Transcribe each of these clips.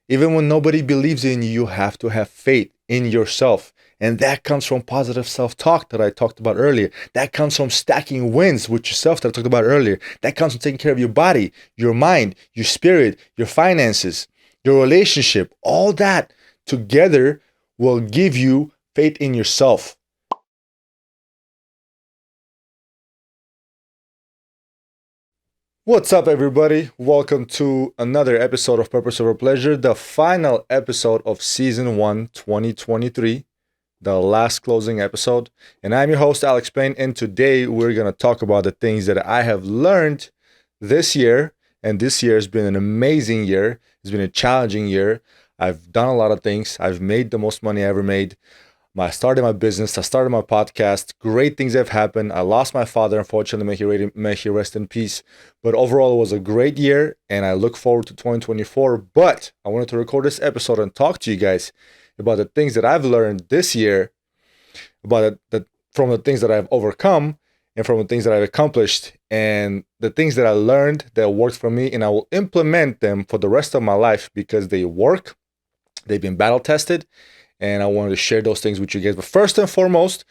Even when nobody believes in you, you have to have faith in yourself. And that comes from positive self-talk that I talked about earlier. That comes from stacking wins with yourself that I talked about earlier. That comes from taking care of your body, your mind, your spirit, your finances, your relationship. All that together will give you faith in yourself. What's up, everybody? Welcome to another episode of Purpose Over Pleasure, the final episode of Season 1, 2023, the last closing episode. And I'm your host, Alex Payne, and today we're going to talk about the things that I have learned this year. And this year has been an amazing year. It's been a challenging year. I've done a lot of things. I've made the most money I ever made. I started my business. I started my podcast. Great things have happened. I lost my father, unfortunately. May he rest in peace. But overall, it was a great year, and I look forward to 2024. But I wanted to record this episode and talk to you guys about the things that I've learned this year, about from the things that I've overcome, and from the things that I've accomplished, and the things that I learned that worked for me, and I will implement them for the rest of my life because they work. They've been battle tested. And I wanted to share those things with you guys. But first and foremost,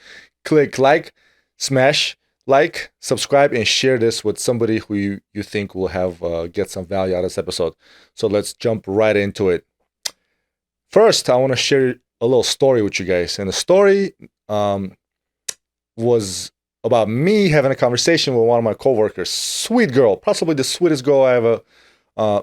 click like, smash like, subscribe, and share this with somebody who you think will have get some value out of this episode. So let's jump right into it. First, I want to share a little story with you guys. And the story was about me having a conversation with one of my coworkers. Sweet girl, possibly the sweetest girl I ever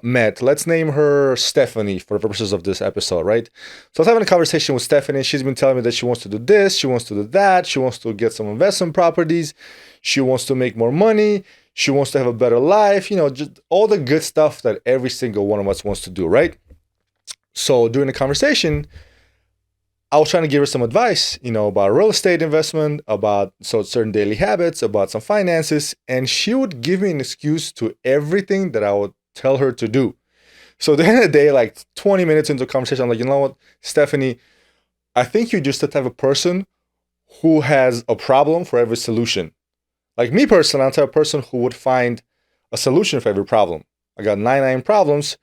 met. Let's name her Stephanie for the purposes of this episode, right? So I was having a conversation with Stephanie. She's been telling me that she wants to do this, she wants to do that, she wants to get some investment properties, she wants to make more money, she wants to have a better life, just all the good stuff that every single one of us wants to do, right? So during the conversation, I was trying to give her some advice, about real estate investment, about certain daily habits, about some finances, and she would give me an excuse to everything that I would tell her to do. So at the end of the day, like 20 minutes into the conversation, I'm like, you know what, Stephanie, I think you're just the type of person who has a problem for every solution. Like me personally, I'm the type of person who would find a solution for every problem. I got 99 problems,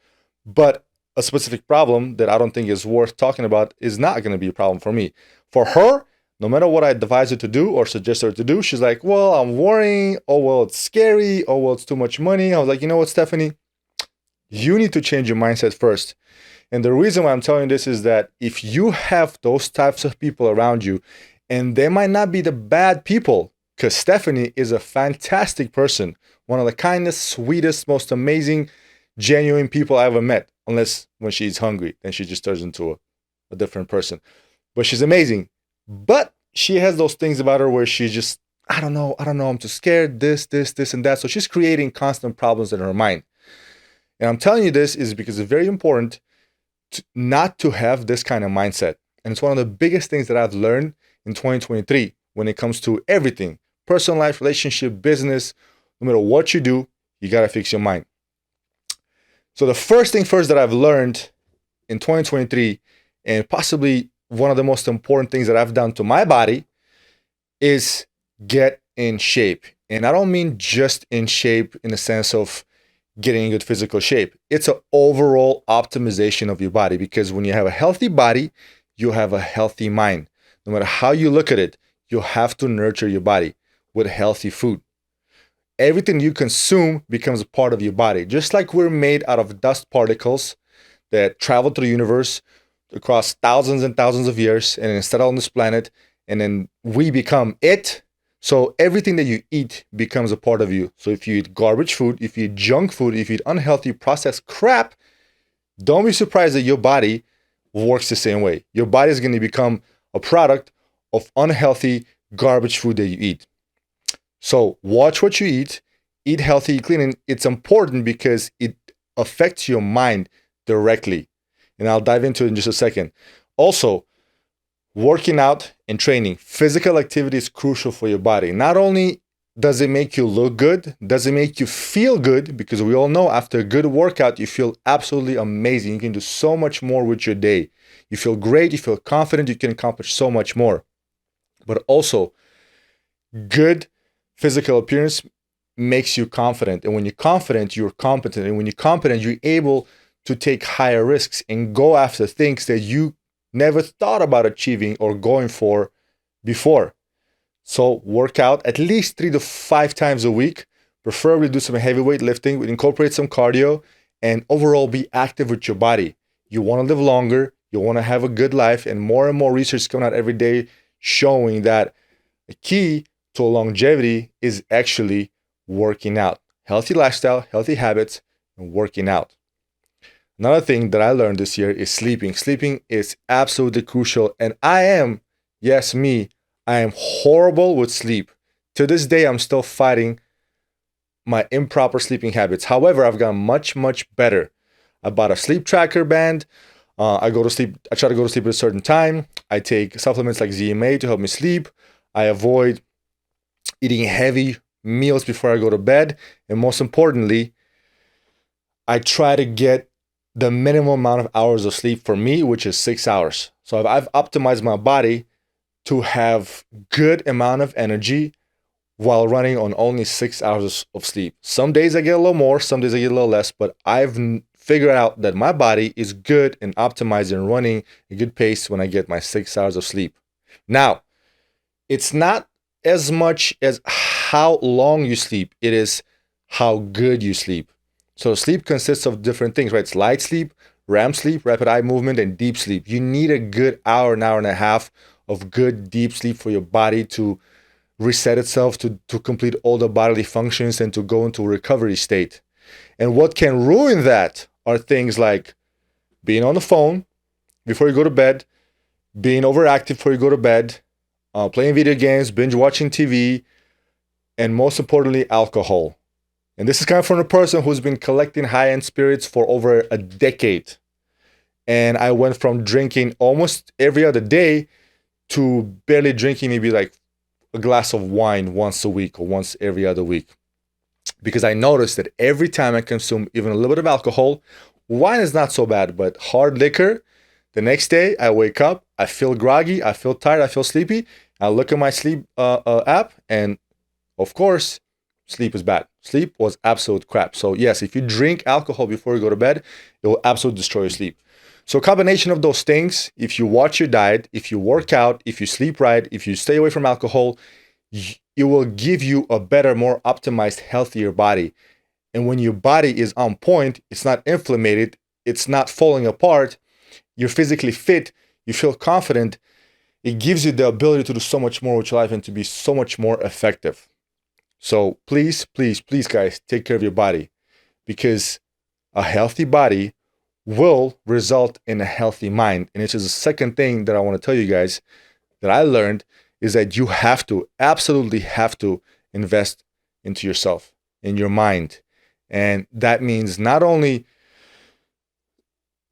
but a specific problem that I don't think is worth talking about is not going to be a problem for me. For her, no matter what I advise her to do or suggest her to do, she's like, well, I'm worrying. Oh, well, it's scary. Oh, well, it's too much money. I was like, you know what, Stephanie? You need to change your mindset first. And the reason why I'm telling you this is that if you have those types of people around you, and they might not be the bad people, because Stephanie is a fantastic person, one of the kindest, sweetest, most amazing, genuine people I ever met, unless when she's hungry, then she just turns into a different person. But she's amazing. But she has those things about her where she's just, I don't know, I'm too scared, this, and that. So she's creating constant problems in her mind. And I'm telling you this is because it's very important not to have this kind of mindset. And it's one of the biggest things that I've learned in 2023 when it comes to everything. Personal life, relationship, business, no matter what you do, you got to fix your mind. So the first thing first that I've learned in 2023, and possibly one of the most important things that I've done to my body, is get in shape. And I don't mean just in shape in the sense of getting in good physical shape. It's an overall optimization of your body, because when you have a healthy body, you have a healthy mind. No matter how you look at it, you have to nurture your body with healthy food. Everything you consume becomes a part of your body. Just like we're made out of dust particles that travel through the universe across thousands and thousands of years and then settle on this planet, and then we become it. So everything that you eat becomes a part of you. So if you eat garbage food, if you eat junk food, if you eat unhealthy processed crap, don't be surprised that your body works the same way. Your body is going to become a product of unhealthy garbage food that you eat. So watch what you eat healthy, eat clean. And it's important because it affects your mind directly. And I'll dive into it in just a second. Also, working out and training, physical activity is crucial for your body. Not only does it make you look good, does it make you feel good, because we all know after a good workout, you feel absolutely amazing. You can do so much more with your day. You feel great, you feel confident, you can accomplish so much more. But also, good physical appearance makes you confident. And when you're confident, you're competent. And when you're competent, you're able to take higher risks and go after things that you never thought about achieving or going for before. So work out at least 3 to 5 times a week, preferably do some heavyweight lifting, incorporate some cardio, and overall be active with your body. You want to live longer, you want to have a good life, and more research coming out every day showing that the key to longevity is actually working out. Healthy lifestyle, healthy habits, and working out. Another thing that I learned this year is sleeping. Sleeping is absolutely crucial, and I am horrible with sleep. To this day, I'm still fighting my improper sleeping habits. However, I've gotten much better. I bought a sleep tracker band. I try to go to sleep at a certain time. I take supplements like ZMA to help me sleep. I avoid eating heavy meals before I go to bed. And most importantly, I try to get the minimum amount of hours of sleep for me, which is 6 hours. So I've optimized my body to have good amount of energy while running on only 6 hours of sleep. Some days I get a little more, some days I get a little less, but I've figured out that my body is good and optimized and running a good pace when I get my 6 hours of sleep. Now, it's not as much as how long you sleep, it is how good you sleep. So sleep consists of different things, right? It's light sleep, REM sleep, rapid eye movement, and deep sleep. You need a good hour and a half of good deep sleep for your body to reset itself, to complete all the bodily functions and to go into a recovery state. And what can ruin that are things like being on the phone before you go to bed, being overactive before you go to bed, playing video games, binge watching TV, and most importantly, alcohol. And this is coming from a person who's been collecting high-end spirits for over a decade. And I went from drinking almost every other day to barely drinking maybe like a glass of wine once a week or once every other week. Because I noticed that every time I consume even a little bit of alcohol, wine is not so bad, but hard liquor, the next day I wake up, I feel groggy, I feel tired, I feel sleepy. I look at my sleep app, and of course, sleep is bad. Sleep was absolute crap. So yes, if you drink alcohol before you go to bed, it will absolutely destroy your sleep. So a combination of those things, if you watch your diet, if you work out, if you sleep right, if you stay away from alcohol, it will give you a better, more optimized, healthier body. And when your body is on point, it's not inflamed, it's not falling apart, you're physically fit, you feel confident, it gives you the ability to do so much more with your life and to be so much more effective. So please, guys, take care of your body, because a healthy body will result in a healthy mind. And it's just the second thing that I want to tell you guys that I learned is that you absolutely have to invest into yourself, in your mind. And that means not only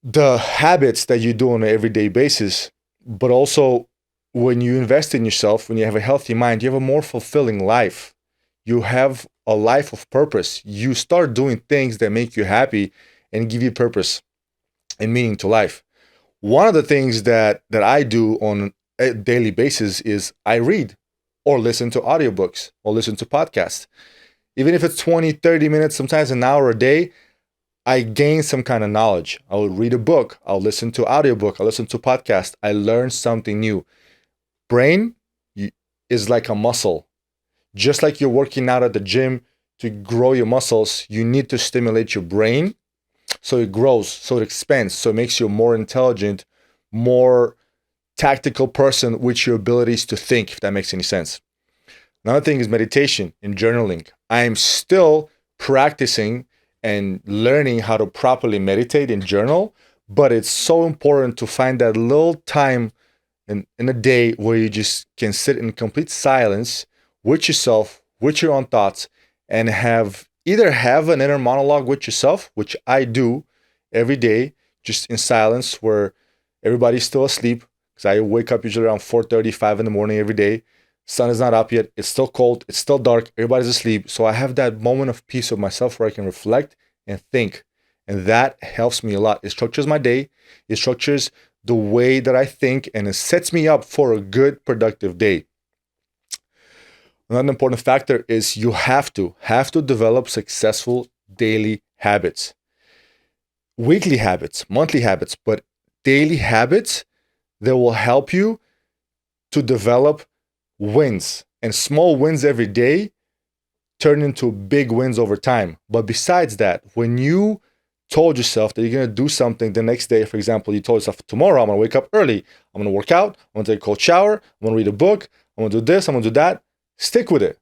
the habits that you do on an everyday basis, but also when you invest in yourself, when you have a healthy mind, you have a more fulfilling life. You have a life of purpose. You start doing things that make you happy and give you purpose and meaning to life. One of the things that I do on a daily basis is I read or listen to audiobooks or listen to podcasts. Even if it's 20, 30 minutes, sometimes an hour a day, I gain some kind of knowledge. I will read a book. I'll listen to audiobook. I'll listen to podcast. I learn something new. Brain is like a muscle. Just like you're working out at the gym to grow your muscles, you need to stimulate your brain so it grows, so it expands, so it makes you a more intelligent, more tactical person with your abilities to think, if that makes any sense. Another thing is meditation and journaling. I am still practicing and learning how to properly meditate and journal, but it's so important to find that little time in a day where you just can sit in complete silence with yourself, with your own thoughts, and either have an inner monologue with yourself, which I do every day, just in silence where everybody's still asleep, because I wake up usually around 4:30, 5 in the morning every day. Sun is not up yet. It's still cold. It's still dark. Everybody's asleep. So I have that moment of peace of myself where I can reflect and think. And that helps me a lot. It structures my day. It structures the way that I think, and it sets me up for a good, productive day. Another important factor is you have to develop successful daily habits. weekly habits, monthly habits, but daily habits that will help you to develop wins, and small wins every day turn into big wins over time. But besides that, when you told yourself that you're going to do something the next day, for example, you told yourself, tomorrow I'm going to wake up early, I'm going to work out, I'm going to take a cold shower, I'm going to read a book, I'm going to do this, I'm going to do that. Stick with it.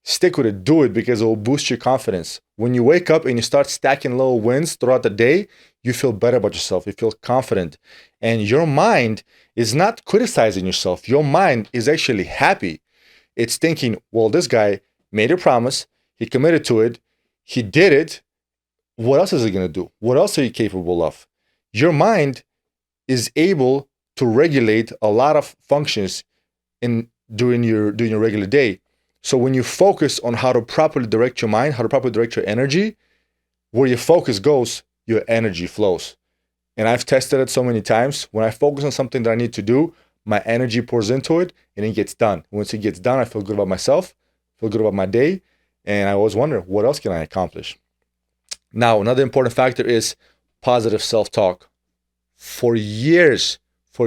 Stick with it. Do it, because it will boost your confidence. When you wake up and you start stacking little wins throughout the day, you feel better about yourself. You feel confident. And your mind is not criticizing yourself. Your mind is actually happy. It's thinking, well, this guy made a promise. He committed to it. He did it. What else is he going to do? What else are you capable of? Your mind is able to regulate a lot of functions during your regular day. So when you focus on how to properly direct your mind, how to properly direct your energy, where your focus goes, your energy flows. And I've tested it so many times. When I focus on something that I need to do, my energy pours into it and it gets done. Once it gets done, I feel good about myself, feel good about my day. And I always wonder, what else can I accomplish? Now, another important factor is positive self-talk. For years, I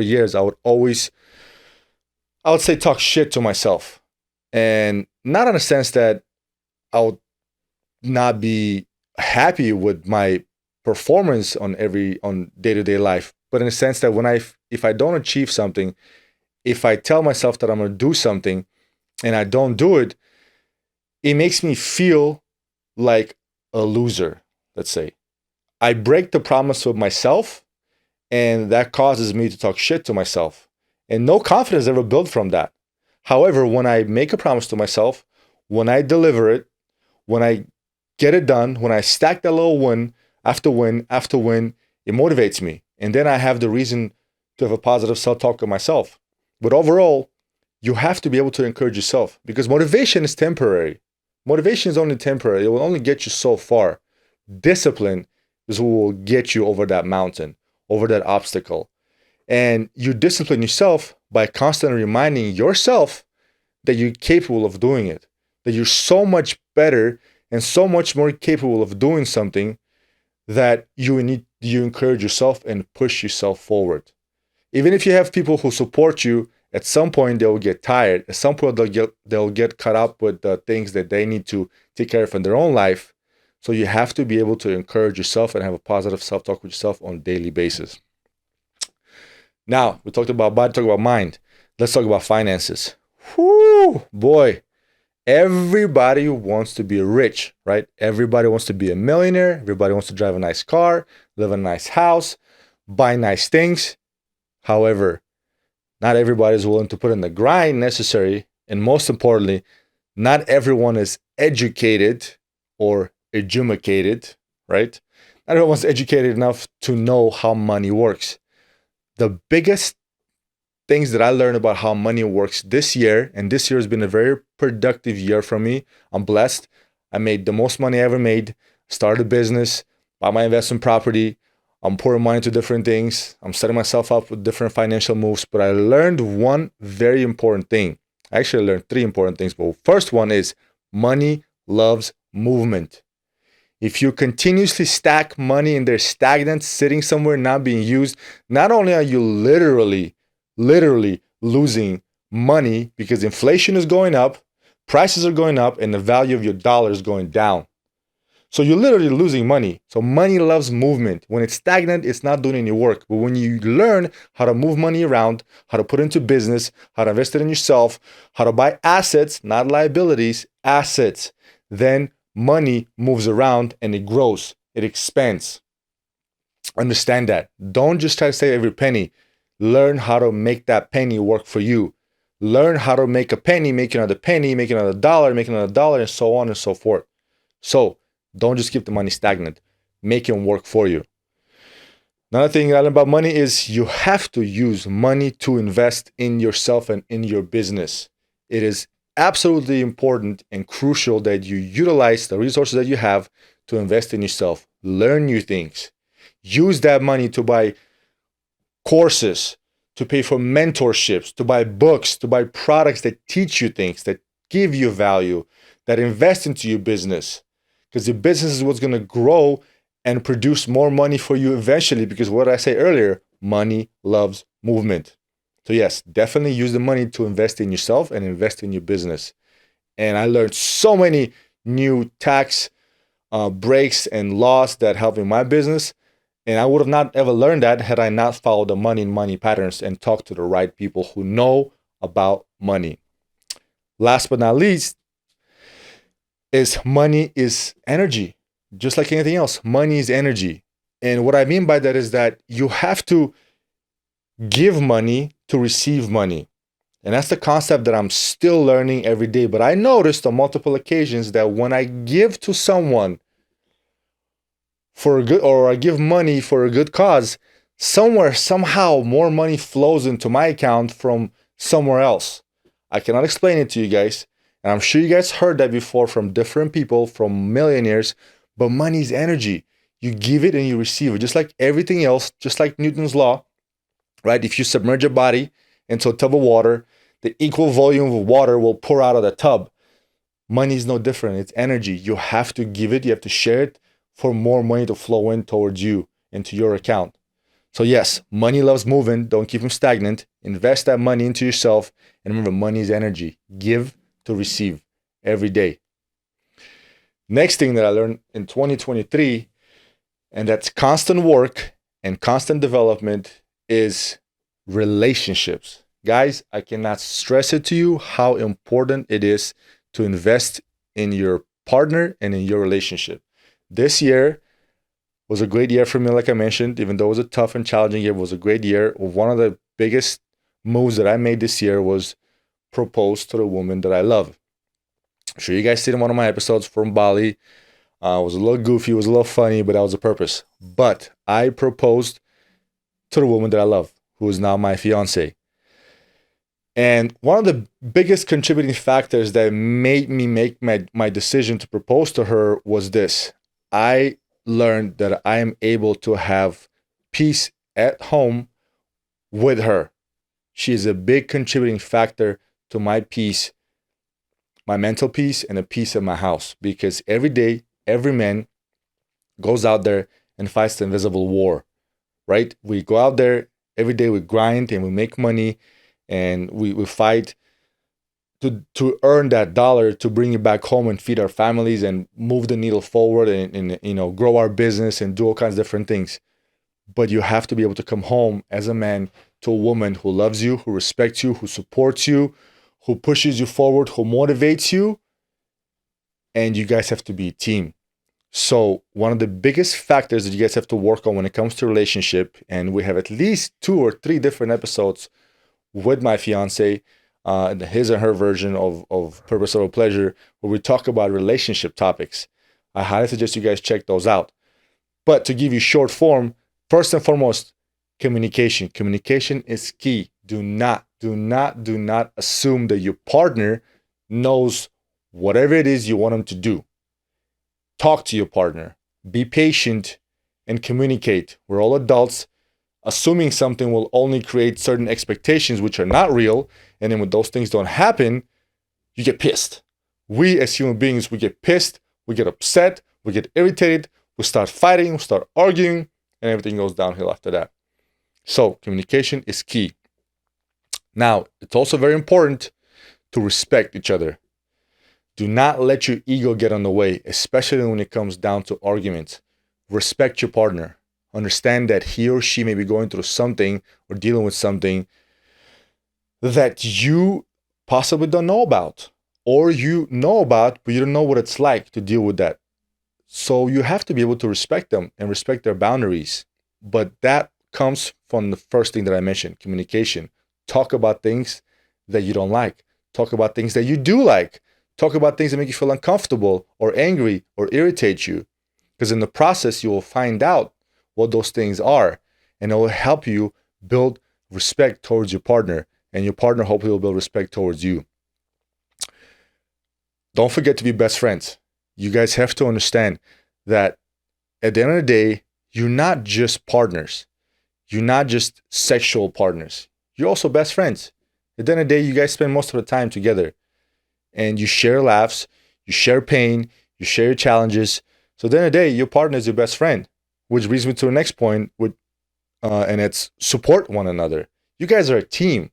would say talk shit to myself. And not in a sense that I would not be happy with my performance on day-to-day life, but in a sense that if I don't achieve something, if I tell myself that I'm going to do something and I don't do it, it makes me feel like a loser, let's say. I break the promise with myself, and that causes me to talk shit to myself. And no confidence ever built from that. However, when I make a promise to myself, when I deliver it, when I get it done, when I stack that little win after win after win, it motivates me. And then I have the reason to have a positive self-talk of myself. But overall, you have to be able to encourage yourself, because motivation is temporary. Motivation is only temporary. It will only get you so far. Discipline is what will get you over that mountain, over that obstacle. And you discipline yourself by constantly reminding yourself that you're capable of doing it, that you're so much better and so much more capable of doing something, that you encourage yourself and push yourself forward. Even if you have people who support you, at some point they will get tired. At some point they'll get caught up with the things that they need to take care of in their own life. So you have to be able to encourage yourself and have a positive self-talk with yourself on a daily basis. Now, we talked about body, talk about mind. Let's talk about finances. Whoo, boy. Everybody wants to be rich, right? Everybody wants to be a millionaire. Everybody wants to drive a nice car, live in a nice house, buy nice things. However, not everybody is willing to put in the grind necessary. And most importantly, not everyone is educated or educated, right? Not everyone's educated enough to know how money works. The biggest things that I learned about how money works this year, and this year has been a very productive year for me. I'm blessed. I made the most money I ever made, started a business, bought my investment property. I'm pouring money into different things. I'm setting myself up with different financial moves. But I learned one very important thing. I actually learned three important things. But first one is money loves movement. If you continuously stack money and they're stagnant, sitting somewhere, not being used, not only are you literally losing money because inflation is going up, prices are going up, and the value of your dollar is going down. So you're literally losing money. So money loves movement. When it's stagnant, it's not doing any work. But when you learn how to move money around, how to put it into business, how to invest it in yourself, how to buy assets, not liabilities, assets, then money moves around and it grows, it expands. Understand that. Don't just try to save every penny. Learn how to make that penny work for you. Learn how to make a penny, make another penny, make another dollar, and so on and so forth. So don't just keep the money stagnant. Make it work for you. Another thing I learned about money is you have to use money to invest in yourself and in your business. It is absolutely important and crucial that you utilize the resources that you have to invest in yourself. Learn new things. Use that money to buy courses, to pay for mentorships, to buy books, to buy products that teach you things, that give you value, that invest into your business. Because your business is what's going to grow and produce more money for you eventually, because what I say earlier, money loves movement. So yes, definitely use the money to invest in yourself and invest in your business. And I learned so many new tax breaks and laws that help in my business. And I would have not ever learned that had I not followed the money patterns and talked to the right people who know about money. Last but not least, is money is energy. Just like anything else, money is energy. And what I mean by that is that you have to give money to receive money. And that's the concept that I'm still learning every day. But I noticed on multiple occasions that when I give to someone for a good, or I give money for a good cause, somewhere, somehow more money flows into my account from somewhere else. I cannot explain it to you guys. And I'm sure you guys heard that before from different people, from millionaires, but money is energy. You give it and you receive it. Just like everything else, just like Newton's law, right? If you submerge your body into a tub of water, the equal volume of water will pour out of the tub. Money is no different. It's energy. You have to give it, you have to share it for more money to flow in towards you, into your account. So yes, money loves moving. Don't keep them stagnant. Invest that money into yourself. And remember, money is energy. Give to receive every day. Next thing that I learned in 2023, and that's constant work and constant development, is relationships. Guys, I cannot stress it to you how important it is to invest in your partner and in your relationship. This year was a great year for me, like I mentioned. Even though it was a tough and challenging year, it was a great year. One of the biggest moves that I made this year was propose to the woman that I love. I'm sure you guys seen in one of my episodes from Bali. It was a little goofy, it was a little funny, but that was the purpose. But I proposed to the woman that I love, who is now my fiance. And one of the biggest contributing factors that made me make my decision to propose to her was this. I learned that I am able to have peace at home with her. She is a big contributing factor to my peace, my mental peace, and the peace of my house. Because every day, every man goes out there and fights the invisible war, right? We go out there every day, we grind and we make money, and we fight to earn that dollar to bring it back home and feed our families and move the needle forward and grow our business and do all kinds of different things. But you have to be able to come home as a man to a woman who loves you, who respects you, who supports you, who pushes you forward, who motivates you, and you guys have to be a team. So one of the biggest factors that you guys have to work on when it comes to relationship, and we have at least 2 or 3 different episodes with my fiance, his and her version of Purpose Over Pleasure, where we talk about relationship topics. I highly suggest you guys check those out. But to give you short form, first and foremost, communication. Communication is key. Do not assume that your partner knows whatever it is you want them to do. Talk to your partner. Be patient and communicate. We're all adults. Assuming something will only create certain expectations which are not real, and then when those things don't happen, you get pissed. We as human beings, we get pissed, we get upset, we get irritated, we start fighting, we start arguing, and everything goes downhill after that. So communication is key. Now, it's also very important to respect each other. Do not let your ego get in the way, especially when it comes down to arguments. Respect your partner. Understand that he or she may be going through something or dealing with something that you possibly don't know about, or you know about, but you don't know what it's like to deal with that. So you have to be able to respect them and respect their boundaries. But that comes from the first thing that I mentioned, communication. Talk about things that you don't like. Talk about things that you do like. Talk about things that make you feel uncomfortable or angry or irritate you. Because in the process, you will find out what those things are, and it will help you build respect towards your partner, and your partner hopefully will build respect towards you. Don't forget to be best friends. You guys have to understand that at the end of the day, you're not just partners. You're not just sexual partners. You're also best friends. At the end of the day, you guys spend most of the time together, and you share laughs, you share pain, you share your challenges. So at the end of the day, your partner is your best friend. which brings me to the next point, and it's support one another. You guys are a team.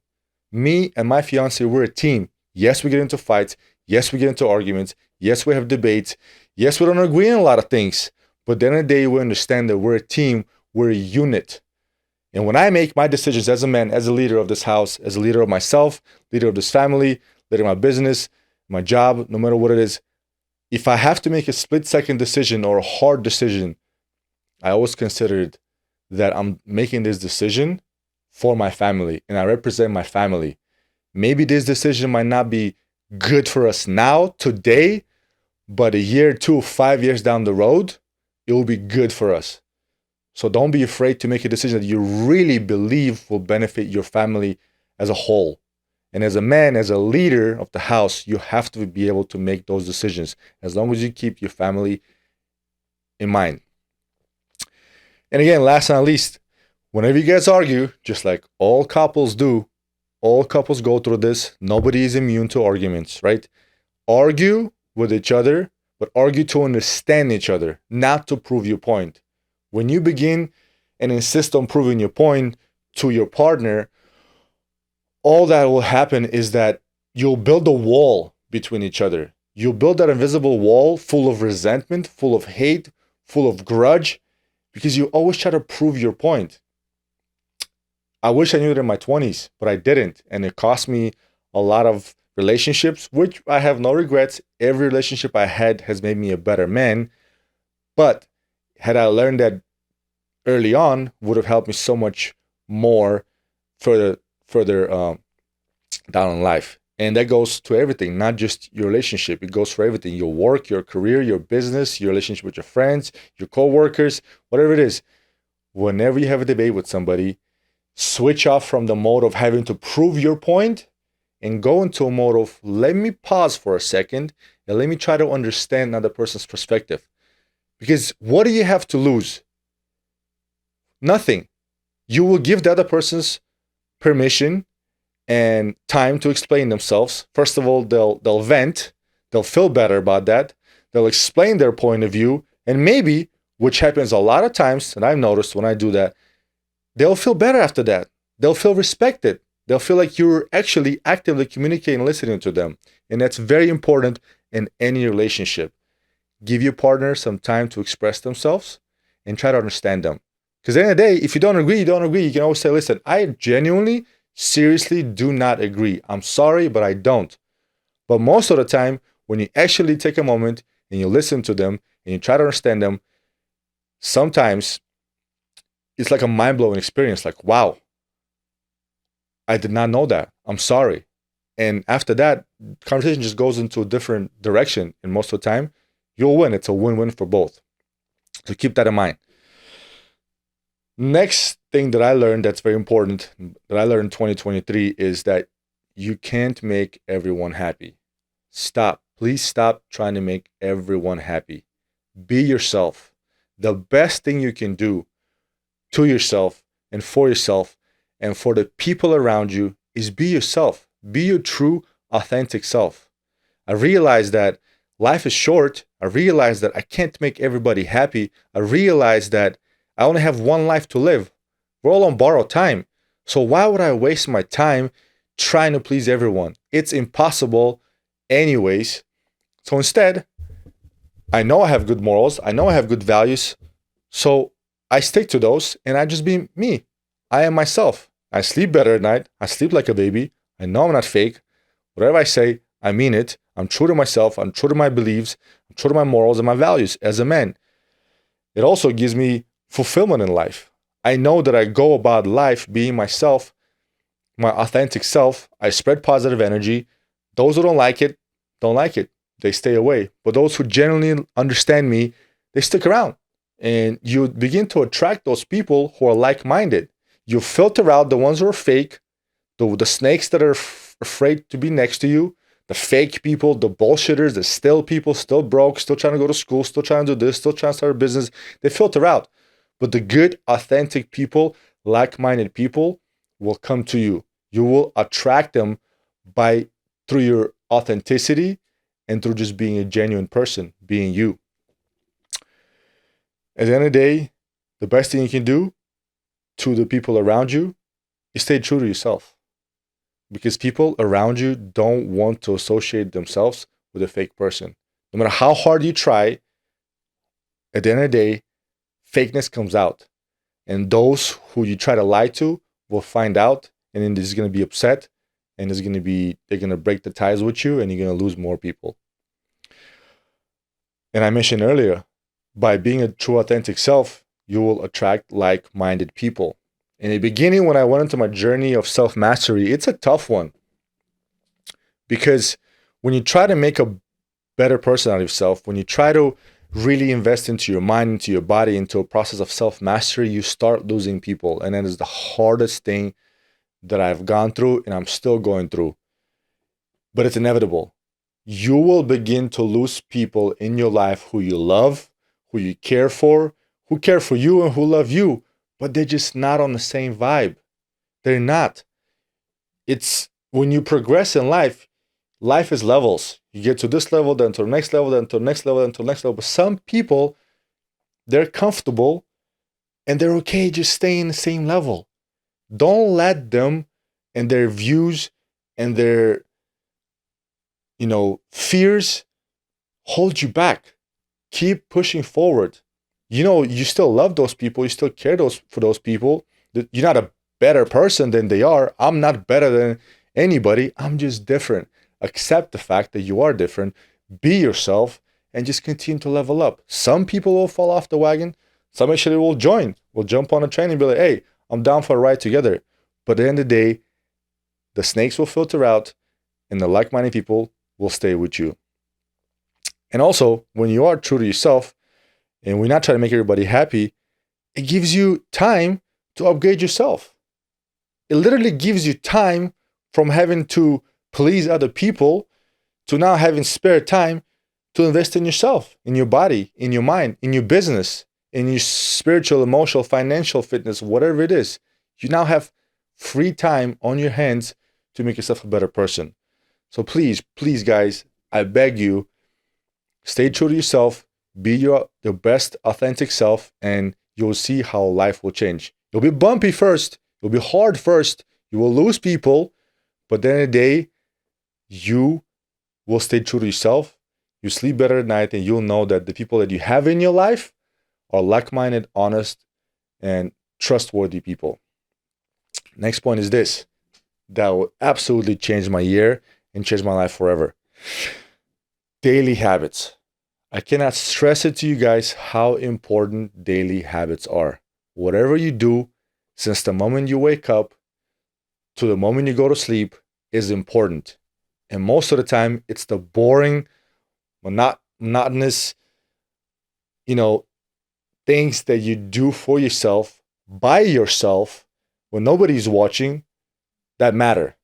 Me and my fiance, we're a team. Yes, we get into fights. Yes, we get into arguments. Yes, we have debates. Yes, we don't agree on a lot of things. But at the end of the day, we understand that we're a team. We're a unit. And when I make my decisions as a man, as a leader of this house, as a leader of myself, leader of this family, leader of my business, my job, no matter what it is, if I have to make a split-second decision or a hard decision, I always considered that I'm making this decision for my family and I represent my family. Maybe this decision might not be good for us now, today, but a year, 2, 5 years down the road, it will be good for us. So don't be afraid to make a decision that you really believe will benefit your family as a whole. And as a man, as a leader of the house, you have to be able to make those decisions as long as you keep your family in mind. And again, last but not least, whenever you guys argue, just like all couples do, all couples go through this. Nobody is immune to arguments, right? Argue with each other, but argue to understand each other, not to prove your point. When you begin and insist on proving your point to your partner, all that will happen is that you'll build a wall between each other. You'll build that invisible wall full of resentment, full of hate, full of grudge, because you always try to prove your point. I wish I knew it in my 20s, but I didn't. And it cost me a lot of relationships, which I have no regrets. Every relationship I had has made me a better man. But had I learned that early on, would have helped me so much more further down in life. And that goes to everything, not just your relationship. It goes for everything: your work, your career, your business, your relationship with your friends, your co-workers, whatever it is. Whenever you have a debate with somebody, switch off from the mode of having to prove your point and go into a mode of, let me pause for a second and let me try to understand another person's perspective. Because what do you have to lose? Nothing. You will give the other person's permission and time to explain themselves. First of all, they'll vent, they'll feel better about that, they'll explain their point of view, and maybe, which happens a lot of times, and I've noticed when I do that, they'll feel better after that. They'll feel respected. They'll feel like you're actually actively communicating and listening to them. And that's very important in any relationship. Give your partner some time to express themselves and try to understand them. Because at the end of the day, if you don't agree, you don't agree. You can always say, listen, I genuinely, seriously do not agree. I'm sorry, but I don't. But most of the time, when you actually take a moment and you listen to them and you try to understand them, sometimes it's like a mind-blowing experience. Like, wow, I did not know that. I'm sorry. And after that, conversation just goes into a different direction. And most of the time, you'll win. It's a win-win for both. So keep that in mind. Next thing that I learned that's very important, that I learned in 2023, is that you can't make everyone happy. Stop. Please stop trying to make everyone happy. Be yourself. The best thing you can do to yourself and for the people around you is be yourself. Be your true, authentic self. I realize that life is short. I realize that I can't make everybody happy. I realize that I only have one life to live. We're all on borrowed time. So why would I waste my time trying to please everyone? It's impossible anyways. So instead, I know I have good morals. I know I have good values. So I stick to those and I just be me. I am myself. I sleep better at night. I sleep like a baby. I know I'm not fake. Whatever I say, I mean it. I'm true to myself. I'm true to my beliefs. I'm true to my morals and my values as a man. It also gives me fulfillment in life. I know that I go about life being myself, my authentic self. I spread positive energy. Those who don't like it, don't like it. They stay away. But those who genuinely understand me, they stick around. And you begin to attract those people who are like-minded. You filter out the ones who are fake, the snakes that are afraid to be next to you, the fake people, the bullshitters, the still people, still broke, still trying to go to school, still trying to do this, still trying to start a business. They filter out. But the good, authentic people, like-minded people will come to you. You will attract them through your authenticity and through just being a genuine person, being you. At the end of the day, the best thing you can do to the people around you is stay true to yourself. Because people around you don't want to associate themselves with a fake person. No matter how hard you try, at the end of the day, fakeness comes out. And those who you try to lie to will find out, and then they're just going to be upset, and they're going to break the ties with you, and you're going to lose more people. And I mentioned earlier, by being a true authentic self, you will attract like-minded people. In the beginning, when I went into my journey of self-mastery, it's a tough one. Because when you try to make a better person out of yourself, when you try to really invest into your mind, into your body, into a process of self-mastery, you start losing people. And that is the hardest thing that I've gone through and I'm still going through. But it's inevitable. You will begin to lose people in your life who you love, who you care for, who care for you and who love you, but they're just not on the same vibe. They're not. It's when you progress in life, life is levels. You get to this level, then to the next level, then to the next level, then to the next level. But some people, they're comfortable and they're okay just staying the same level. Don't let them and their views and their, fears hold you back. Keep pushing forward. You still love those people. You still care for those people. You're not a better person than they are. I'm not better than anybody. I'm just different. Accept the fact that you are different. Be yourself and just continue to level up. Some people will fall off the wagon. Some actually will join. Will jump on a train and be like, hey, I'm down for a ride together. But at the end of the day, the snakes will filter out and the like-minded people will stay with you. And also, when you are true to yourself and we're not trying to make everybody happy, it gives you time to upgrade yourself. It literally gives you time from having to please other people to now having spare time to invest in yourself, in your body, in your mind, in your business, in your spiritual, emotional, financial fitness, whatever it is. You now have free time on your hands to make yourself a better person. So please, guys, I beg you, stay true to yourself, be your best authentic self, and you'll see how life will change. It'll be bumpy first, it'll be hard first, you will lose people, but then in the day, you will stay true to yourself, you sleep better at night, and you'll know that the people that you have in your life are like-minded, honest, and trustworthy people. Next point is this, that will absolutely change my year and change my life forever. Daily habits. I cannot stress it to you guys how important daily habits are. Whatever you do, since the moment you wake up to the moment you go to sleep, is important. And most of the time, it's the boring, monotonous, things that you do for yourself, by yourself, when nobody's watching, that matter.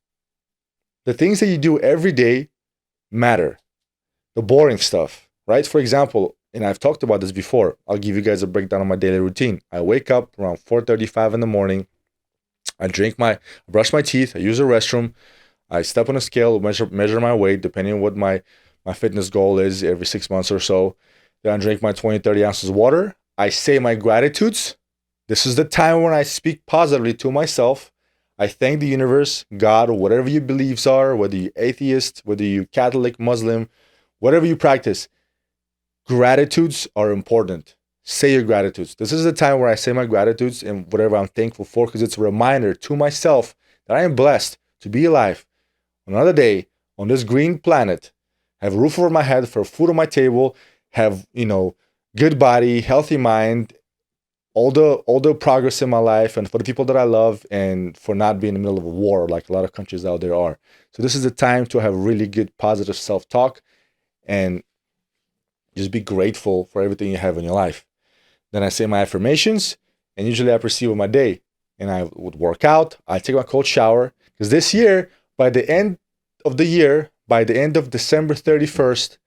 The things that you do every day matter. The boring stuff, right? For example, and I've talked about this before, I'll give you guys a breakdown of my daily routine. I wake up around 4:35 in the morning. I brush my teeth, I use the restroom, I step on a scale, measure my weight, depending on what my fitness goal is every 6 months or so. Then I drink my 20, 30 ounces of water. I say my gratitudes. This is the time when I speak positively to myself. I thank the universe, God, or whatever your beliefs are, whether you're atheist, whether you're Catholic, Muslim, whatever you practice. Gratitudes are important. Say your gratitudes. This is the time where I say my gratitudes and whatever I'm thankful for, because it's a reminder to myself that I am blessed to be alive another day on this green planet, have a roof over my head, for food on my table, have, good body, healthy mind, all the progress in my life, and for the people that I love, and for not being in the middle of a war like a lot of countries out there are. So this is the time to have really good, positive self-talk and just be grateful for everything you have in your life. Then I say my affirmations, and usually I proceed with my day. And I would work out, I take my cold shower, because this year, by the end of the year, by the end of December 31st,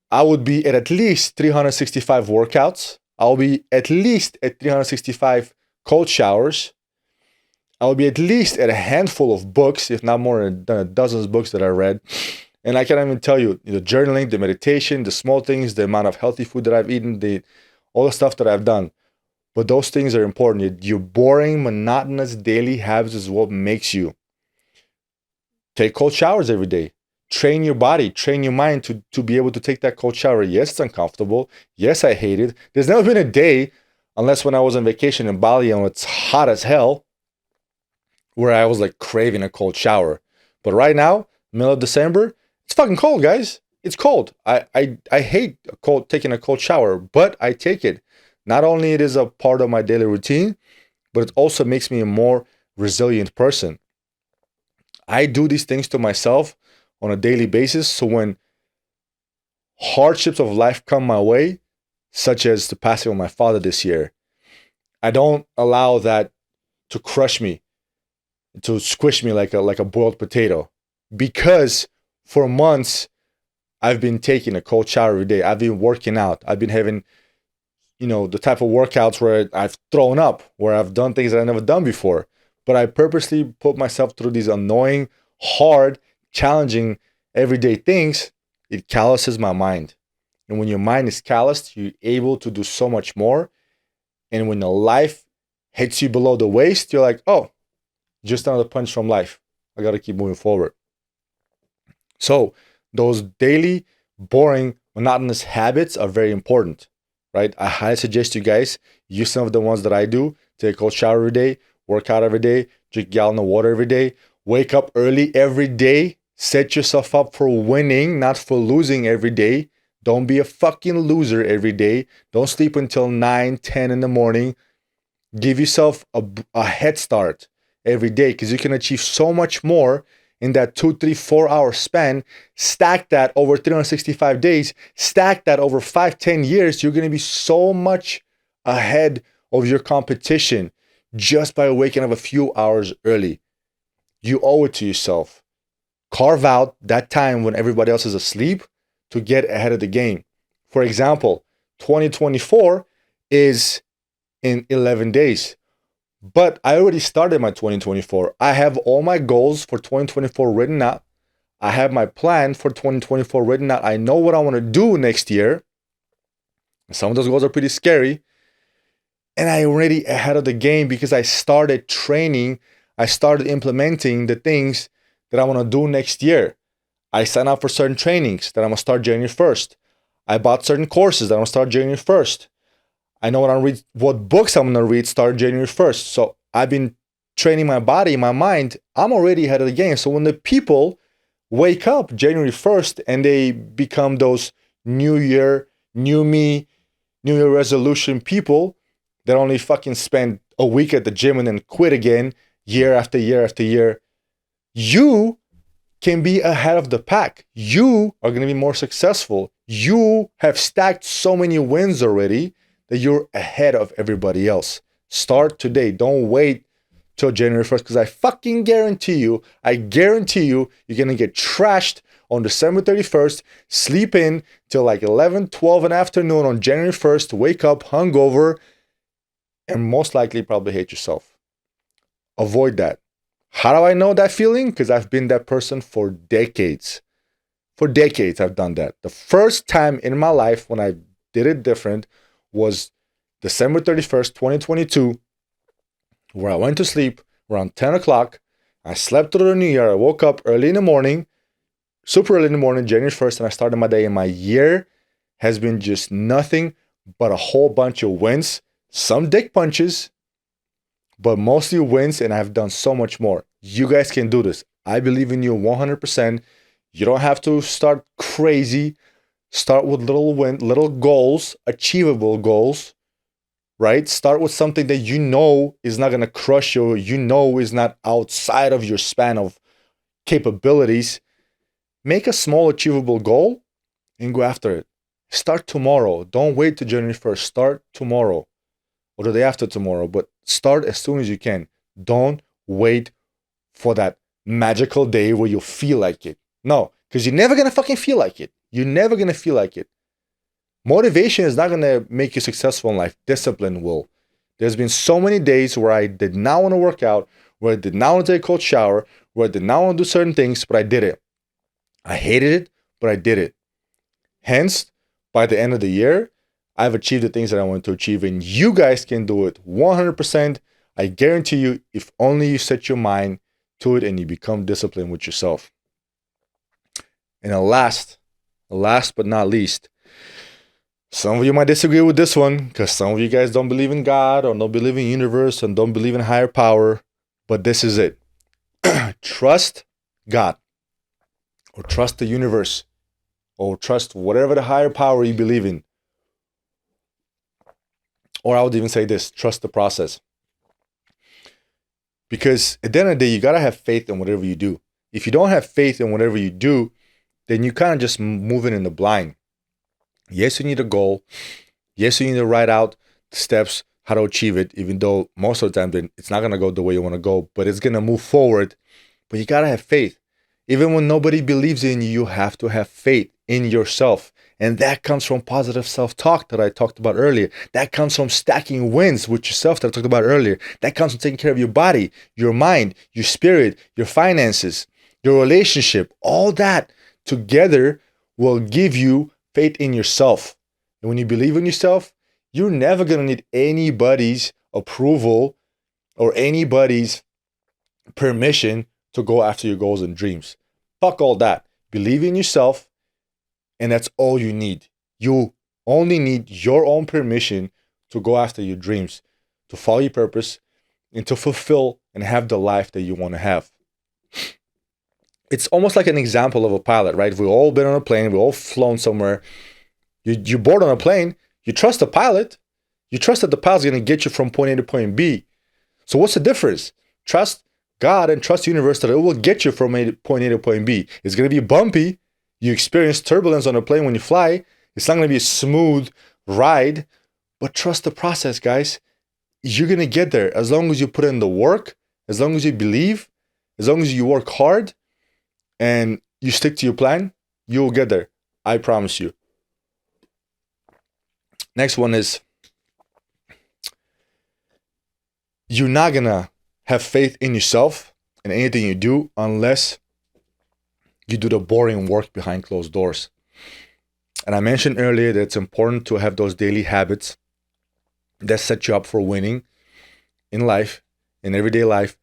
I would be at least 365 workouts. I'll be at least at 365 cold showers. I'll be at least at a handful of books, if not more than a dozen books that I read. And I can't even tell you, the journaling, the meditation, the small things, the amount of healthy food that I've eaten, all the stuff that I've done. But those things are important. Your boring, monotonous daily habits is what makes you. Take cold showers every day. Train your body, train your mind to be able to take that cold shower. Yes, it's uncomfortable. Yes, I hate it. There's never been a day, unless when I was on vacation in Bali and it's hot as hell, where I was like craving a cold shower. But right now, middle of December, it's fucking cold, guys. It's cold. I hate taking a cold shower, but I take it. Not only it is a part of my daily routine, but it also makes me a more resilient person. I do these things to myself on a daily basis. So when hardships of life come my way, such as the passing of my father this year, I don't allow that to crush me, to squish me like a boiled potato. Because for months, I've been taking a cold shower every day. I've been working out. I've been having, the type of workouts where I've thrown up, where I've done things that I've never done before. But I purposely put myself through these annoying, hard, challenging, everyday things. It calluses my mind. And when your mind is calloused, you're able to do so much more. And when the life hits you below the waist, you're like, oh, just another punch from life. I got to keep moving forward. So those daily, boring, monotonous habits are very important, right? I highly suggest you guys use some of the ones that I do. Take a cold shower every day, work out every day, drink a gallon of water every day, wake up early every day, set yourself up for winning, not for losing every day. Don't be a fucking loser every day. Don't sleep until 9, 10 in the morning. Give yourself a head start every day because you can achieve so much more in that 2, 3, 4 hour span. Stack that over 365 days. Stack that over 5, 10 years. You're going to be so much ahead of your competition just by waking up a few hours early. You owe it to yourself. Carve out that time when everybody else is asleep to get ahead of the game. For example, 2024 is in 11 days. But I already started my 2024. I have all my goals for 2024 written out. I have my plan for 2024 written out. I know what I want to do next year. Some of those goals are pretty scary. And I'm already ahead of the game because I started training. I started implementing the things that I want to do next year. I signed up for certain trainings that I'm going to start January 1st. I bought certain courses that I'm going to start January 1st. I know what books I'm going to read start January 1st. So I've been training my body, my mind. I'm already ahead of the game. So when the people wake up January 1st and they become those new year, new me, new year resolution people that only fucking spend a week at the gym and then quit again year after year after year, you can be ahead of the pack. You are going to be more successful. You have stacked so many wins already that you're ahead of everybody else. Start today. Don't wait till January 1st because I fucking guarantee you, you're going to get trashed on December 31st, sleep in till like 11, 12 in the afternoon on January 1st, wake up hungover, and most likely probably hate yourself. Avoid that. How do I know that feeling? Because I've been that person for decades. For decades, I've done that. The first time in my life when I did it different was December 31st, 2022, where I went to sleep around 10 o'clock. I slept through the new year. I woke up early in the morning, super early in the morning, January 1st, and I started my day. And my year has been just nothing but a whole bunch of wins, some dick punches, but mostly wins, and I've done so much more. You guys can do this. I believe in you 100%. You don't have to start crazy. Start with little goals, achievable goals, right? Start with something that you know is not going to crush you, you know is not outside of your span of capabilities. Make a small achievable goal and go after it. Start tomorrow. Don't wait till January 1st. Start tomorrow or the day after tomorrow, but start as soon as you can. Don't wait for that magical day where you feel like it. No, because you're never going to fucking feel like it. You're never going to feel like it. Motivation is not going to make you successful in life. Discipline will. There's been so many days where I did not want to work out, where I did not want to take a cold shower, where I did not want to do certain things, but I did it. I hated it, but I did it. Hence, by the end of the year, I've achieved the things that I want to achieve, and you guys can do it 100%. I guarantee you, if only you set your mind to it and you become disciplined with yourself. And last but not least, some of you might disagree with this one because some of you guys don't believe in God or don't believe in the universe and don't believe in higher power. But this is it. Trust God or trust the universe or trust whatever the higher power you believe in. Or I would even say this, trust the process. Because at the end of the day, you got to have faith in whatever you do. If you don't have faith in whatever you do, then you kind of just moving in the blind. Yes, you need a goal. Yes, you need to write out the steps, how to achieve it, even though most of the time then it's not going to go the way you want to go, but it's going to move forward. But you got to have faith. Even when nobody believes in you, you have to have faith in yourself. And that comes from positive self-talk that I talked about earlier. That comes from stacking wins with yourself that I talked about earlier. That comes from taking care of your body, your mind, your spirit, your finances, your relationship. All that together will give you faith in yourself. And when you believe in yourself, you're never going to need anybody's approval or anybody's permission to go after your goals and dreams. Fuck all that. Believe in yourself, and that's all you need. You only need your own permission to go after your dreams, to follow your purpose, and to fulfill and have the life that you want to have. It's almost like an example of a pilot, right? We've all been on a plane, we've all flown somewhere. You're board on a plane, you trust the pilot, you trust that the pilot's going to get you from point A to point B. So what's the difference? Trust God and trust the universe that it will get you from point A to point B. It's going to be bumpy. You experience turbulence on a plane when you fly. It's not going to be a smooth ride, but trust the process, guys. You're going to get there as long as you put in the work, as long as you believe, as long as you work hard and you stick to your plan, you'll get there. I promise you. Next one is, you're not going to have faith in yourself and anything you do unless you do the boring work behind closed doors. And I mentioned earlier that it's important to have those daily habits that set you up for winning in life, in everyday life.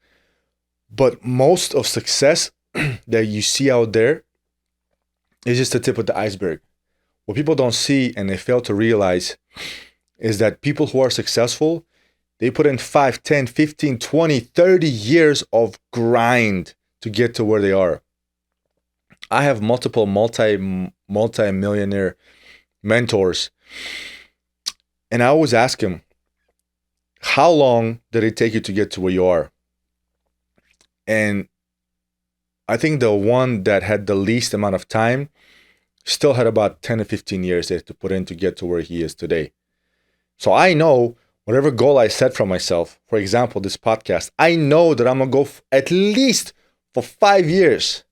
But most of success that you see out there is just the tip of the iceberg. What people don't see and they fail to realize is that people who are successful, they put in 5, 10, 15, 20, 30 years of grind to get to where they are. I have multiple multi-millionaire mentors. And I always ask them, how long did it take you to get to where you are? And I think the one that had the least amount of time still had about 10 to 15 years they had to put in to get to where he is today. So I know whatever goal I set for myself, for example, this podcast, I know that I'm going to go at least for 5 years.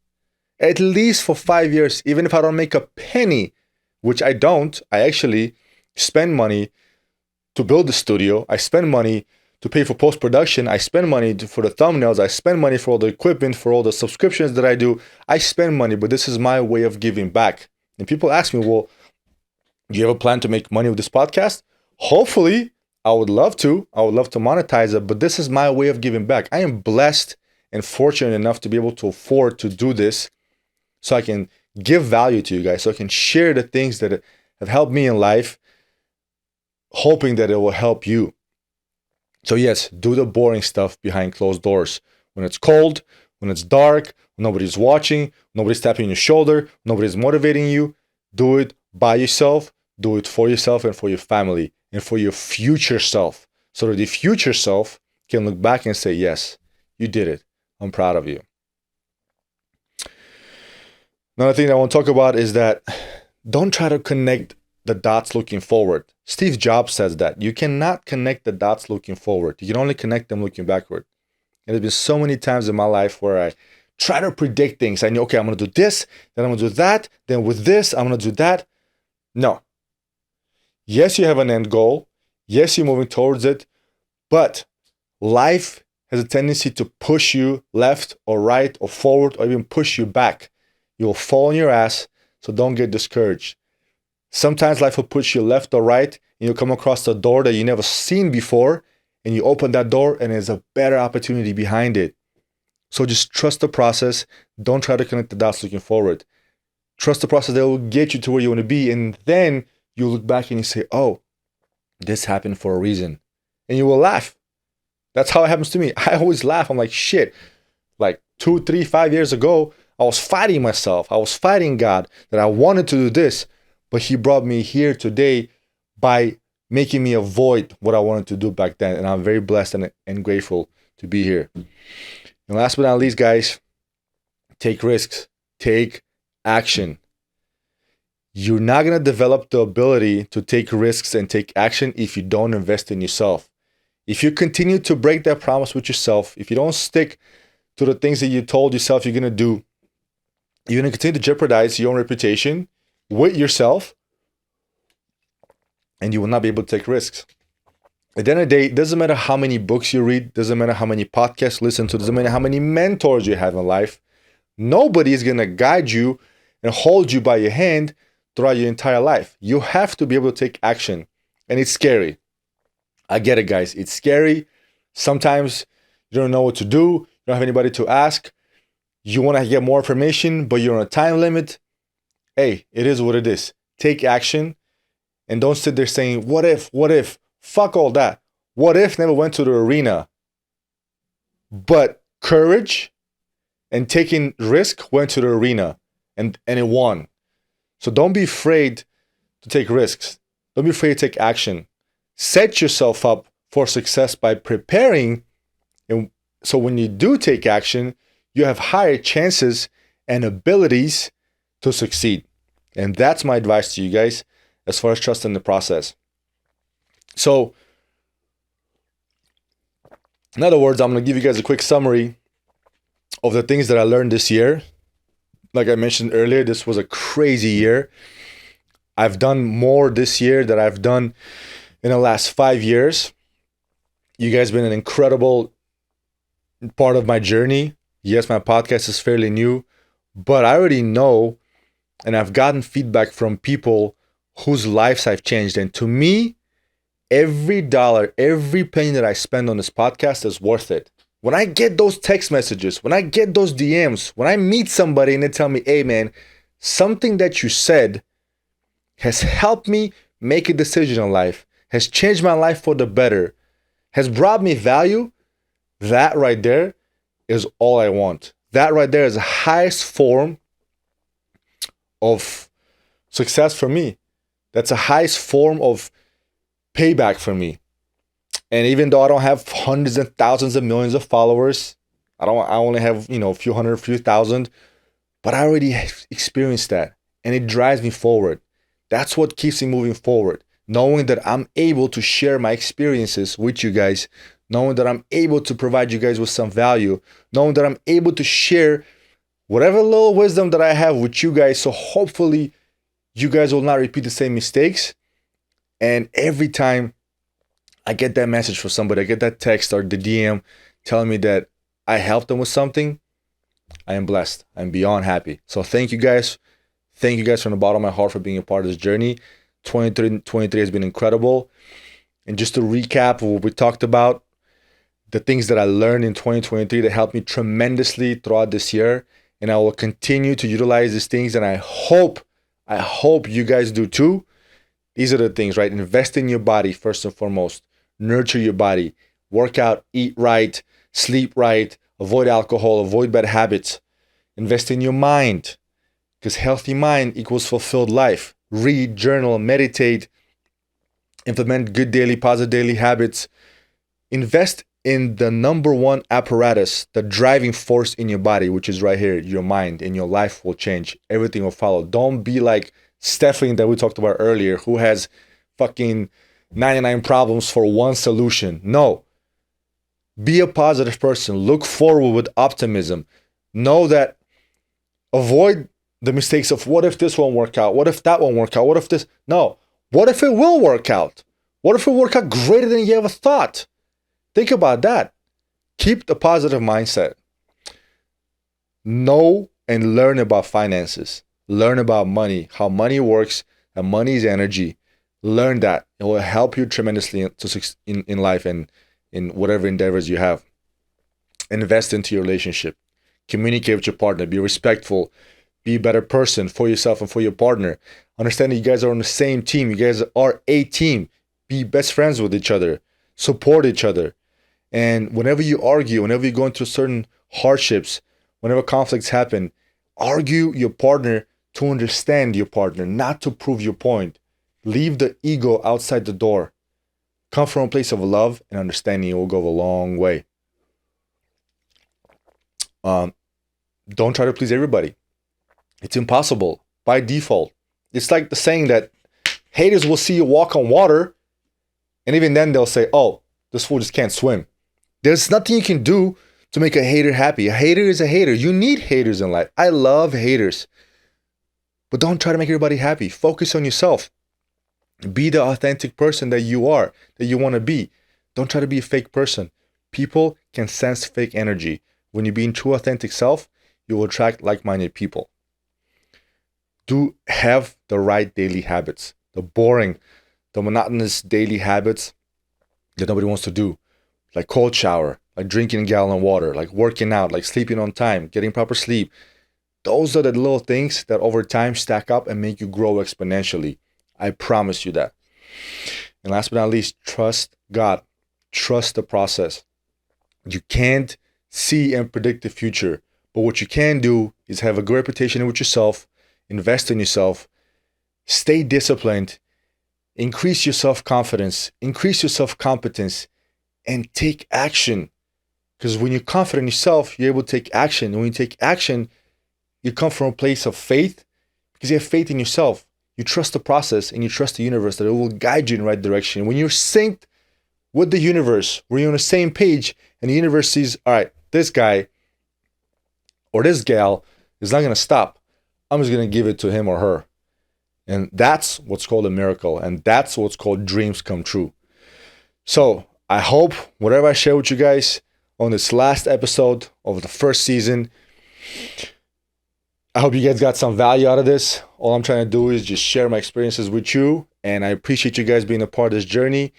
At least for 5 years, even if I don't make a penny, which I don't. I actually spend money to build the studio. I spend money to pay for post-production. I spend money for the thumbnails. I spend money for all the equipment, for all the subscriptions that I do. I spend money, but this is my way of giving back. And people ask me, well, do you have a plan to make money with this podcast? Hopefully, I would love to. I would love to monetize it, but this is my way of giving back. I am blessed and fortunate enough to be able to afford to do this so I can give value to you guys, so I can share the things that have helped me in life, hoping that it will help you. So yes, do the boring stuff behind closed doors. When it's cold, when it's dark, when nobody's watching, nobody's tapping your shoulder, nobody's motivating you, do it by yourself, do it for yourself and for your family and for your future self, so that the future self can look back and say, yes, you did it. I'm proud of you. Another thing I want to talk about is that don't try to connect the dots looking forward. Steve Jobs says that you cannot connect the dots looking forward. You can only connect them looking backward. And there's been so many times in my life where I try to predict things. I know, okay, I'm going to do this, then I'm going to do that, then with this, I'm going to do that. No. Yes, you have an end goal. Yes, you're moving towards it. But life has a tendency to push you left or right or forward or even push you back. You'll fall on your ass, so don't get discouraged. Sometimes life will push you left or right, and you'll come across a door that you never seen before, and you open that door and there's a better opportunity behind it. So just trust the process. Don't try to connect the dots looking forward. Trust the process that will get you to where you want to be. And then you look back and you say, oh, this happened for a reason. And you will laugh. That's how it happens to me. I always laugh. I'm like, shit, like 2, 3, 5 years ago, I was fighting myself. I was fighting God that I wanted to do this, but he brought me here today by making me avoid what I wanted to do back then. And I'm very blessed and grateful to be here. And last but not least, guys, take risks, take action. You're not going to develop the ability to take risks and take action if you don't invest in yourself. If you continue to break that promise with yourself, if you don't stick to the things that you told yourself you're going to do, you're going to continue to jeopardize your own reputation with yourself, and you will not be able to take risks. At the end of the day, it doesn't matter how many books you read, doesn't matter how many podcasts you listen to, doesn't matter how many mentors you have in life. Nobody is going to guide you and hold you by your hand throughout your entire life. You have to be able to take action. And it's scary. I get it, guys. It's scary. Sometimes you don't know what to do. You don't have anybody to ask. You want to get more information, but you're on a time limit. Hey, it is what it is. Take action. And don't sit there saying, what if? Fuck all that. What if never went to the arena? But courage and taking risk went to the arena and it won. So don't be afraid to take risks. Don't be afraid to take action. Set yourself up for success by preparing. And so when you do take action, you have higher chances and abilities to succeed. And that's my advice to you guys as far as trusting the process. So, in other words, I'm going to give you guys a quick summary of the things that I learned this year. Like I mentioned earlier, this was a crazy year. I've done more this year than I've done in the last 5 years. You guys have been an incredible part of my journey. Yes, my podcast is fairly new, but I already know, and I've gotten feedback from people whose lives I've changed. And to me, every dollar, every penny that I spend on this podcast is worth it. When I get those text messages, when I get those DMs, when I meet somebody and they tell me, hey man, something that you said has helped me make a decision in life, has changed my life for the better, has brought me value, that right there is all I want. That right there is the highest form of success for me. That's the highest form of payback for me. And even though I don't have hundreds and thousands of millions of followers, I only have, a few hundred, a few thousand, but I already experienced that and it drives me forward. That's what keeps me moving forward. Knowing that I'm able to share my experiences with you guys, knowing that I'm able to provide you guys with some value, knowing that I'm able to share whatever little wisdom that I have with you guys. So hopefully you guys will not repeat the same mistakes. And every time I get that message from somebody, I get that text or the DM telling me that I helped them with something, I am blessed. I'm beyond happy. So thank you guys. Thank you guys from the bottom of my heart for being a part of this journey. 2023 has been incredible. And just to recap what we talked about, the things that I learned in 2023 that helped me tremendously throughout this year. And I will continue to utilize these things. And I hope you guys do too. These are the things, right? Invest in your body first and foremost. Nurture your body. Work out, eat right, sleep right, avoid alcohol, avoid bad habits. Invest in your mind, because healthy mind equals fulfilled life. Read, journal, meditate, implement good daily, positive daily habits. Invest in the number one apparatus, the driving force in your body, which is right here, your mind, and your life will change. Everything will follow. Don't be like Stephanie that we talked about earlier, who has fucking 99 problems for one solution. No. Be a positive person. Look forward with optimism. Know that, avoid the mistakes of what if this won't work out? What if that won't work out? What if this? No. What if it will work out? What if it will work out greater than you ever thought? Think about that. Keep the positive mindset. Know and learn about finances. Learn about money, how money works, and money is energy. Learn that. It will help you tremendously in life and in whatever endeavors you have. Invest into your relationship. Communicate with your partner. Be respectful. Be a better person for yourself and for your partner. Understand that you guys are on the same team. You guys are a team. Be best friends with each other. Support each other. And whenever you argue, whenever you're going through certain hardships, whenever conflicts happen, argue your partner to understand your partner, not to prove your point. Leave the ego outside the door. Come from a place of love and understanding. It will go a long way. Don't try to please everybody. It's impossible by default. It's like the saying that haters will see you walk on water, and even then they'll say, oh, this fool just can't swim. There's nothing you can do to make a hater happy. A hater is a hater. You need haters in life. I love haters. But don't try to make everybody happy. Focus on yourself. Be the authentic person that you are, that you want to be. Don't try to be a fake person. People can sense fake energy. When you're being true authentic self, you will attract like-minded people. Do have the right daily habits. The boring, the monotonous daily habits that nobody wants to do. Like cold shower, like drinking a gallon of water, like working out, like sleeping on time, getting proper sleep. Those are the little things that over time stack up and make you grow exponentially. I promise you that. And last but not least, trust God. Trust the process. You can't see and predict the future, but what you can do is have a good reputation with yourself, invest in yourself, stay disciplined, increase your self-confidence, increase your self-competence, and take action. Because when you're confident in yourself, you're able to take action. And when you take action, you come from a place of faith because you have faith in yourself. You trust the process and you trust the universe that it will guide you in the right direction. When you're synced with the universe, when you're on the same page and the universe sees, all right, this guy or this gal is not going to stop. I'm just going to give it to him or her. And that's what's called a miracle. And that's what's called dreams come true. So I hope whatever I share with you guys on this last episode of the first season, I hope you guys got some value out of this. All I'm trying to do is just share my experiences with you. And I appreciate you guys being a part of this journey.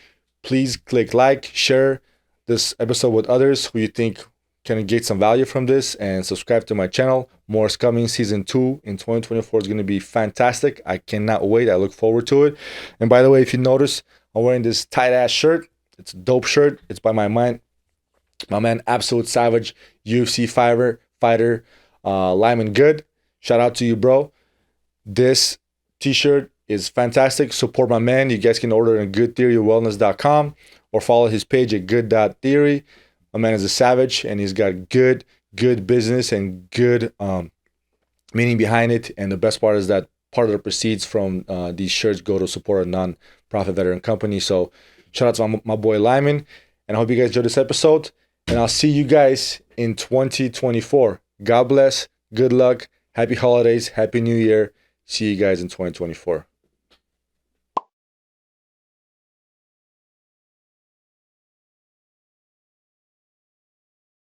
Please click like, share this episode with others who you think can get some value from this, and subscribe to my channel. More is coming. Season 2 in 2024 is going to be fantastic. I cannot wait. I look forward to it. And by the way, if you notice, I'm wearing this tight ass shirt. It's a dope shirt. It's by my man, Absolute Savage, UFC fighter, Lyman Good. Shout out to you, bro. This t-shirt is fantastic. Support my man. You guys can order it on goodtheorywellness.com or follow his page at good.theory. My man is a savage and he's got good business and good meaning behind it. And the best part is that part of the proceeds from these shirts go to support a non-profit veteran company. So shout out to my boy Lyman. And I hope you guys enjoyed this episode. And I'll see you guys in 2024. God bless. Good luck. Happy holidays. Happy New Year. See you guys in 2024.